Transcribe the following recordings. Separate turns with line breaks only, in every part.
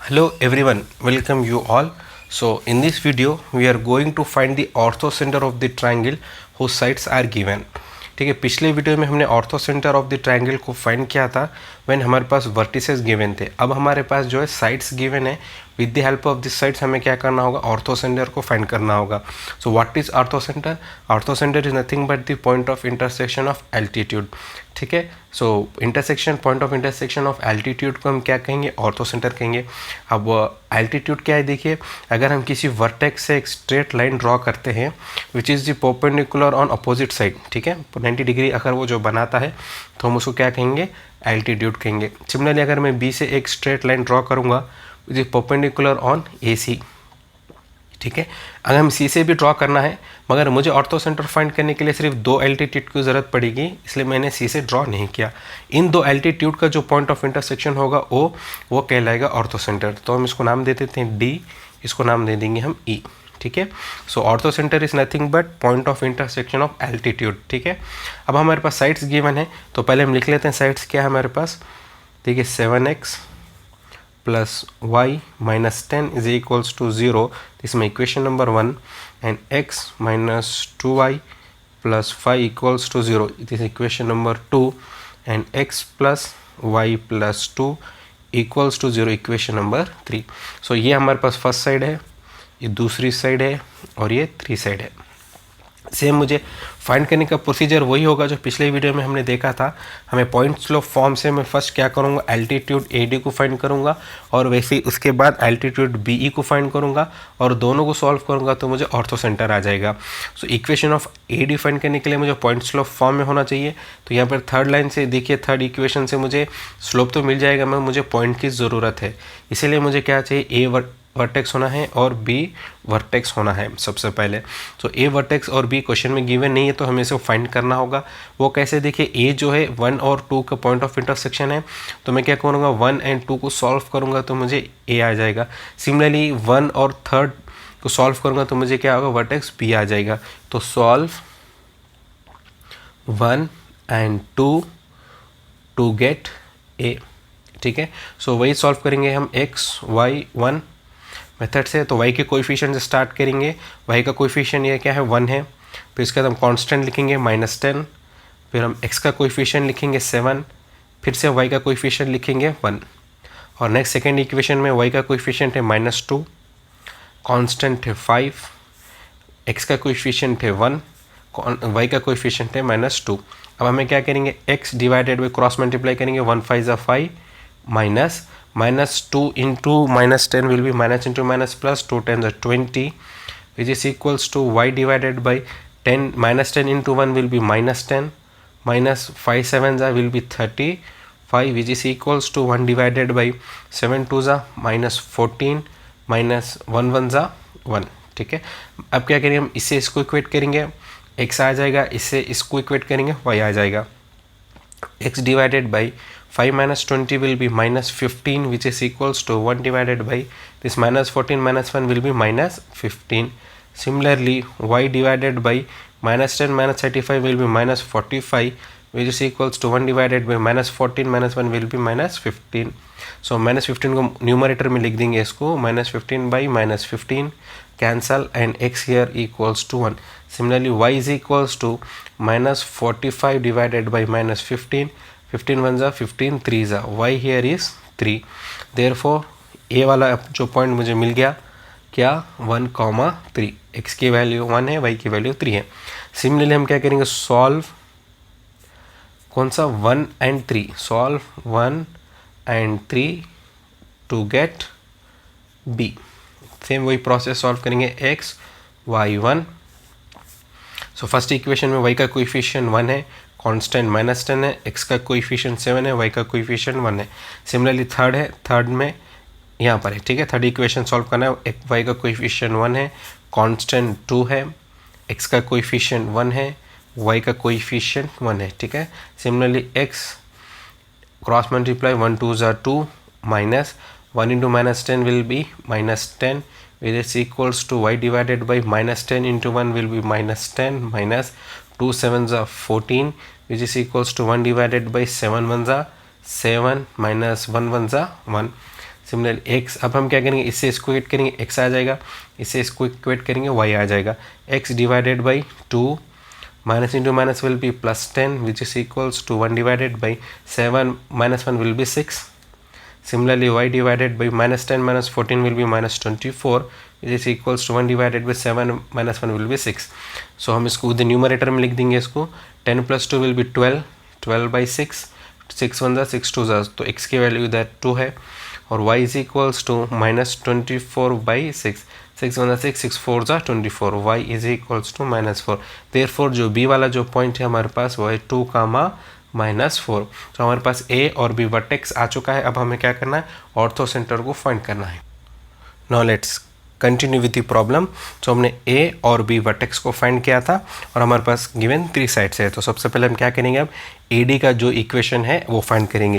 Hello everyone, welcome you all. So in this video we are going to find the orthocenter of the triangle whose sides are given. ठीक है, पिछले video में हमने ऑर्थोसेंटर of the triangle को find किया था when हमारे पास vertices given थे. अब हमारे पास जो है साइड्स गिवन है. With the help of this sides हमें क्या करना होगा, ऑर्थोसेंटर को फाइंड करना होगा. So what is orthocentre? Orthocentre is nothing but the point of intersection of altitude. ठीक है, so intersection point of intersection of altitude को हम क्या कहेंगे, ऑर्थोसेंटर कहेंगे. अब एल्टीट्यूड क्या है, देखिए अगर हम किसी वर्टेक्स से एक स्ट्रेट लाइन ड्रॉ करते हैं which is the perpendicular on opposite side, ठीक है, 90 डिग्री अगर वो जो बनाता है तो हम उसको क्या कहेंगे, एल्टीट्यूड कहेंगे. सिमिलरली अगर मैं बी से एक स्ट्रेट लाइन ड्रॉ करूँगा विच इज परपेंडिकुलर ऑन ए सी, ठीक है. अगर हम सी से भी ड्रॉ करना है मगर मुझे ऑर्थोसेंटर फाइंड करने के लिए सिर्फ दो एल्टीट्यूड की ज़रूरत पड़ेगी, इसलिए मैंने सी से ड्रॉ नहीं किया. इन दो एल्टीट्यूड का जो पॉइंट ऑफ इंटरसेक्शन होगा वो कहलाएगा ऑर्थोसेंटर. तो हम इसको नाम दे देते हैं डी, इसको नाम दे देंगे हम ई. ठीक है, so orthocentre is nothing but point of intersection of altitude. ठीक है, अब हमारे पास साइड्स गिवन है तो पहले हम लिख लेते हैं साइड्स क्या है हमारे पास. देखिए 7x plus y minus 10 is equals to 0. This is my equation number 1. And x minus 2y plus 5 equals to 0. This is equation number 2. And x plus y plus 2 equals to 0, equation number 3. So ये हमारे पास first side है, ये दूसरी side है और ये three side है. Same मुझे फाइंड करने का प्रोसीजर वही होगा जो पिछले वीडियो में हमने देखा था. हमें पॉइंट स्लोप फॉर्म से मैं फर्स्ट क्या करूँगा, एल्टीट्यूड ए डी को फाइंड करूँगा और वैसे ही उसके बाद एल्टीट्यूड बी ई को फाइंड करूँगा और दोनों को सॉल्व करूँगा तो मुझे ऑर्थोसेंटर आ जाएगा. So equation of A D find करने के लिए मुझे पॉइंट स्लोप फॉर्म में होना चाहिए. तो यहाँ पर थर्ड लाइन से देखिए, थर्ड इक्वेशन से मुझे स्लोप तो मिल जाएगा मगर मुझे पॉइंट की ज़रूरत है. इसीलिए मुझे क्या चाहिए, ए वर्टेक्स होना है और बी वर्टेक्स होना है सबसे पहले. तो ए वर्टेक्स और बी क्वेश्चन में गिवन नहीं है तो हमें इसे फाइंड करना होगा. वो कैसे, देखिए ए जो है 1 और 2 का पॉइंट ऑफ इंटरसेक्शन है तो मैं क्या करूँगा, 1 एंड 2 को सॉल्व करूँगा तो मुझे ए आ जाएगा. सिमिलरली 1 और 3 को सॉल्व करूँगा तो मुझे क्या होगा, वर्टेक्स बी आ जाएगा. तो solve 1 and 2 to get A. ठीक है, सो वही सॉल्व करेंगे हम एक्स वाई 1 मेथड से. तो y के कोएफिशिएंट से स्टार्ट करेंगे. y का कोएफिशिएंट ये क्या है, 1 है. फिर इसके बाद हम कांस्टेंट लिखेंगे -10. फिर हम x का कोएफिशिएंट लिखेंगे 7. फिर से y का कोएफिशिएंट लिखेंगे 1. और नेक्स्ट सेकेंड इक्वेशन में y का कोएफिशिएंट है -2, कांस्टेंट है 5, x का कोएफिशिएंट है 1, y का कोएफिशिएंट है -2. अब हमें क्या करेंगे, x divided by cross multiply करेंगे, 1 5 ज़ा 5 minus -2 into -10 will be minus into minus plus 2 10 is 20 which is equals to y divided by 10 -10 into 1 will be -10 minus 5 7 will be 35 which is equals to 1 divided by 7 2 -14 minus 1 1 1. ठीक है, अब क्या करेंगे, हम इससे इसको इक्वेट करेंगे, x आ जाएगा, इससे इसको इक्वेट करेंगे, y आ जाएगा. x divided by 5 minus 20 will be -15 which is equals to 1 divided by this -14 -1 will be -15. Similarly y divided by -10 -35 will be -45 which is equals to 1 divided by -14 -1 will be -15. So -15 को numerator में लिख देंगे, इसको -15 by -15 cancel and x here equals to 1. Similarly y is equals to -45 divided by -15, 15 1 ज़ा 15 3 ज़ा, y here is 3. therefore a वाला जो point मुझे मिल गया क्या, 1,3. x की वैल्यू 1 है, y की वैल्यू 3 है. सिमिलरली हम क्या करेंगे, सॉल्व कौन सा, 1 and 3, solve 1 and 3 to get b. Same वही प्रोसेस सॉल्व करेंगे, x y 1. So first equation में y का कोएफिशिएंट 1 है, कांस्टेंट -10 है, x का कोएफिशिएंट 7 है, y का कोएफिशिएंट 1 है. सिमिलरली थर्ड है, थर्ड में यहाँ पर है. ठीक है, थर्ड इक्वेशन सॉल्व करना है, y का कोएफिशिएंट 1 है, कांस्टेंट 2 है, x का कोएफिशिएंट 1 है, y का कोएफिशिएंट 1 है. ठीक है, सिमिलरली x क्रॉस मल्टीप्लाई 1 2 ज़ा 2 minus 1 into -10 will be -10 which is equals to y divided by -10 into 1 will be -10 minus 2 7 ज़ा 14 which is equals to 1 divided by 7 1 ज़ा 7 minus 1 1 ज़ा 1. सिमिलरली एक्स, अब हम क्या करेंगे, इससे इसको इक्वेट करेंगे एक्स आ जाएगा, इससे इसको इक्वेट करेंगे वाई आ जाएगा। X divided by 2 minus into minus will be plus 10 which is equals to 1 divided by 7 minus 1 will be 6. Similarly y divided by minus 10 minus 14 will be minus 24 which is equals to 1 divided by 7 minus 1 will be 6. So हम इसको उधर numerator में लिख देंगे इसको 10 plus 2 will be 12, 12 by 6, 6 1 6 2 तो x की value इधर 2 है और y is equals to minus 24 by 6, 6 1 6, 6 4 24, y is equals to minus 4। Therefore जो b वाला जो पॉइंट है हमारे पास वो है 2, -4। तो हमारे पास a और b वर्टेक्स आ चुका है। अब हमें क्या करना है, ऑर्थो सेंटर को फाइंड करना है। Now let's continue with the problem. तो हमने a और b वर्टेक्स को फाइंड किया था और हमारे पास गिवन 3 साइड्स है। तो सबसे पहले हम क्या करेंगे, अब AD का जो इक्वेशन है वो फाइंड करेंगे,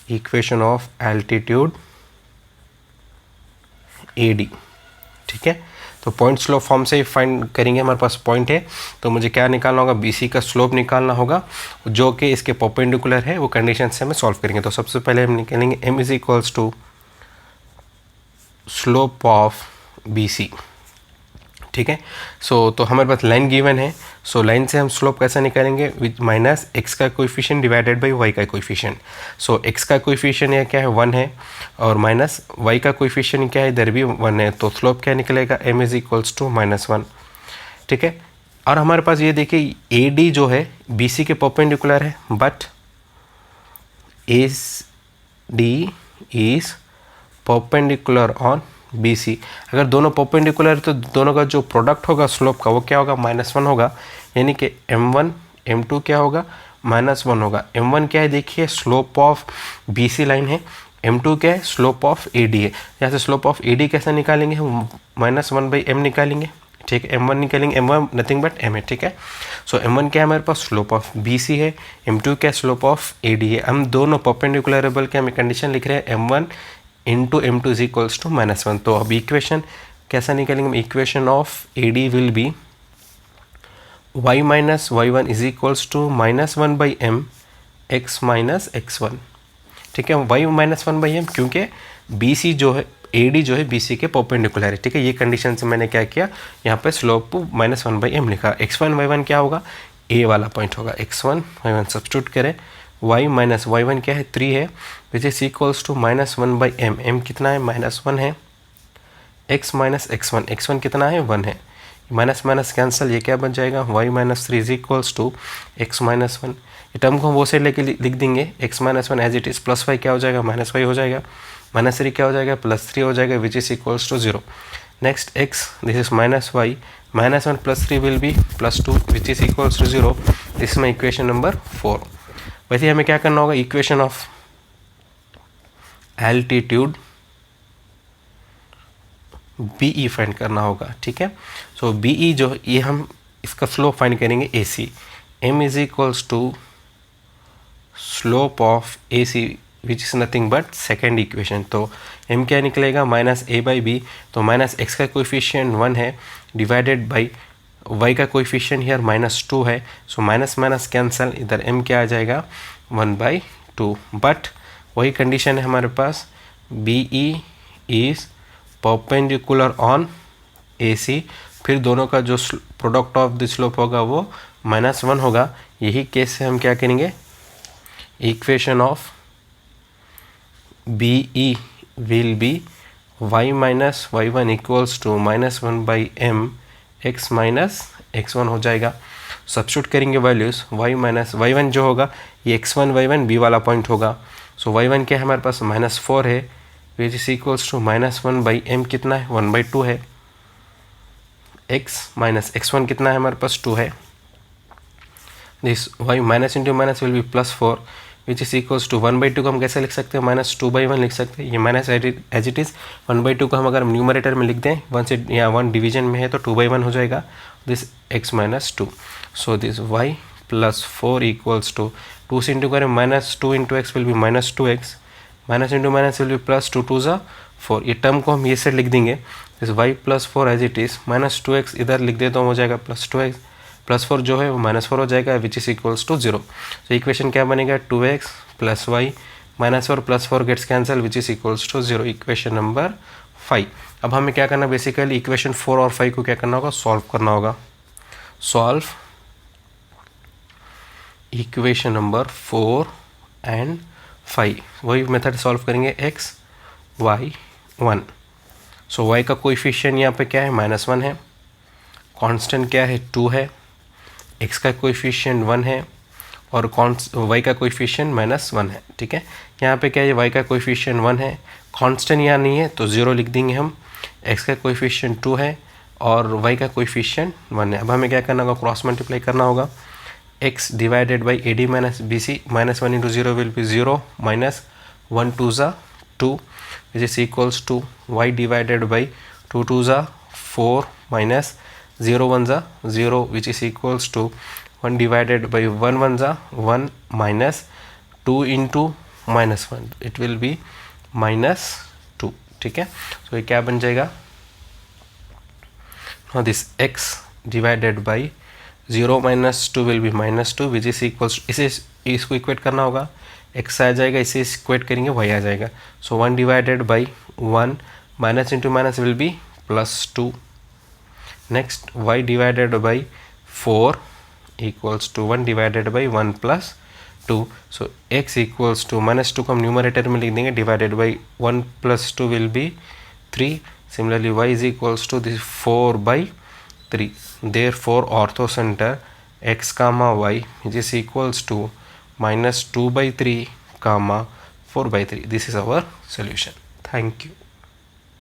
इक्वेशन ऑफ एल्टीट्यूड AD, ठीक है। तो पॉइंट स्लोप फॉर्म से फाइंड करेंगे। हमारे पास पॉइंट है तो मुझे क्या निकालना होगा, BC का स्लोप निकालना होगा जो कि इसके परपेंडिकुलर है। वो कंडीशन से हमें सॉल्व करेंगे। तो सबसे पहले हम निकालेंगे M is equals to slope of BC, ठीक है। तो हमारे पास लाइन गिवन है। सो लाइन से हम स्लोप कैसे निकालेंगे, विच माइनस एक्स का कोएफिशिएंट डिवाइडेड बाई वाई का कोएफिशिएंट। सो एक्स का कोएफिशिएंट यह क्या है 1 है और माइनस वाई का कोएफिशिएंट क्या है इधर भी 1 है। तो स्लोप क्या निकलेगा, m इज इक्वल्स टू -1, ठीक है। और हमारे पास ये देखिए AD जो है BC के परपेंडिकुलर है but AD is perpendicular on BC। अगर दोनों परपेंडिकुलर तो दोनों का जो प्रोडक्ट होगा स्लोप का वो क्या होगा, -1 होगा। यानी कि M1 M2 क्या होगा, -1 होगा। M1 क्या है देखिए स्लोप ऑफ BC लाइन है, M2 क्या है स्लोप ऑफ AD है। यहाँ से स्लोप ऑफ AD कैसे निकालेंगे, -1/m निकालेंगे, ठीक है। M1 निकालेंगे, M1 नथिंग बट m है, ठीक है। सो M1 क्या है हमारे पास स्लोप ऑफ BC है, M2 क्या स्लोप ऑफ AD है। हम दोनों परपेंडिकुलरेबल के हमें कंडीशन लिख रहे हैं M1 into M2 is equals to -1। तो अब इक्वेशन कैसा निकालेंगे, equation of AD will be y minus y1 is equals to -1/m x minus x1, ठीक है। y माइनस 1/m क्योंकि BC जो है AD जो है BC के परपेंडिकुलर है, ठीक है। ये कंडीशन से मैंने क्या किया, यहाँ पे स्लोप -1/m लिखा। x1 y1 क्या होगा, A वाला पॉइंट होगा, x1 y1 सब्स्टिट्यूट करें। y माइनस y1 क्या है 3 है which is equals to -1/m, m कितना है -1 है, x माइनस x1, x1 कितना है 1 है, माइनस माइनस कैंसिल, ये क्या बन जाएगा y minus 3 is equals to x minus 1। ये टर्म को हम वो से लेके लिख देंगे x minus 1 as it is, plus y क्या हो जाएगा -y हो जाएगा, -3 क्या हो जाएगा +3 हो जाएगा which is equals to 0। Next x this is -y, -1 + 3 will be +2 which is equals to 0। This is my equation number 4। वैसे हमें क्या करना होगा, equation of altitude BE find करना होगा, ठीक है। सो BE जो ये हम इसका स्लोप फाइंड करेंगे AC, m is equals to slope of AC which is nothing but second equation. तो m क्या निकलेगा -a/b, तो माइनस x का कोएफिशिएंट 1 है डिवाइडेड बाई y का कोएफिशिएंट हियर -2 है। सो माइनस माइनस कैंसल, इधर m क्या आ जाएगा 1/2। बट वही कंडीशन है हमारे पास, BE is perpendicular on AC, फिर दोनों का जो प्रोडक्ट ऑफ द स्लोप होगा वो -1 होगा। यही केस से हम क्या करेंगे, equation of BE will be y minus y1 equals to -1/m x minus x1 हो जाएगा। सब्स्टिट्यूट करेंगे वैल्यूज़, y माइनस y1 जो होगा ये x1 y1 b वाला पॉइंट होगा। सो y1 क्या है हमारे पास -4 है which is equals to -1/m कितना है 1/2 है, x माइनस x1 कितना है हमारे पास 2 है। This y minus into minus will be +4 which is equals to 1/2 को हम कैसे लिख सकते हैं, -2/1 लिख सकते हैं। ये माइनस एज इट इज़ 1/2 को हम अगर न्यूमरेटर में लिख दें 1 से या 1 डिवीजन में है तो 2/1 हो जाएगा, this x minus 2। So this y +4 equals to 2 से इंटू करें -2 into x will be -2x, minus into minus will be +2 2 ज़ा 4। ये टर्म को हम ये से लिख देंगे, this y +4 as it is, -2x इधर लिख देता हूँ हो जाएगा +2x, +4 जो है वो -4 हो जाएगा, विच इज इक्वल्स टू 0। तो इक्वेशन क्या बनेगा, 2x + y -4 + 4 gets cancel, which is equals to 0, equation number 5। अब हमें क्या करना, बेसिकली इक्वेशन 4 और 5 को क्या करना होगा, सॉल्व करना होगा। सॉल्व इक्वेशन नंबर 4 एंड 5, वही मेथड सॉल्व करेंगे, x y 1। सो y का कोएफिशिएंट यहाँ पे क्या है, -1 है, कांस्टेंट क्या है 2 है, x का कोएफिशिएंट 1 है और y का कोएफिशिएंट -1 है। ठीक है, यहाँ पे क्या है, y का कोएफिशिएंट 1 है, कांस्टेंट यहाँ नहीं है तो 0 लिख देंगे हम, x का कोएफिशिएंट 2 है और y का कोएफिशिएंट 1 है। अब हमें क्या करना होगा, क्रॉस मल्टीप्लाई करना होगा, x divided by AD minus BC, -1 into 0 will be 0, -1 2 ज़ा 2 which is equals to y divided by 2 2 ज़ा 4 माइनस 0 1 ज़ा 0 which is equals to 1 divided by 1 1 ज़ा 1 minus 2 into -1, it will be -2। ठीक है, तो ये क्या बन जाएगा, this x divided by 0 - 2 will be -2 which is equals, इसे इसको इक्वेट करना होगा, x आ जाएगा, इसे इक्वेट करेंगे y आ जाएगा। So 1 divided by 1 minus into minus will be +2। Next y divided by 4 equals to 1 divided by 1 + 2। So x equals to -2 को हम न्यूमरेटर में लिख देंगे, divided by 1 + 2 will be 3। Similarly y is equals to this 4/3। Therefore ortho center x comma y which is equals to -2/3 comma 4/3. This is our solution. Thank you.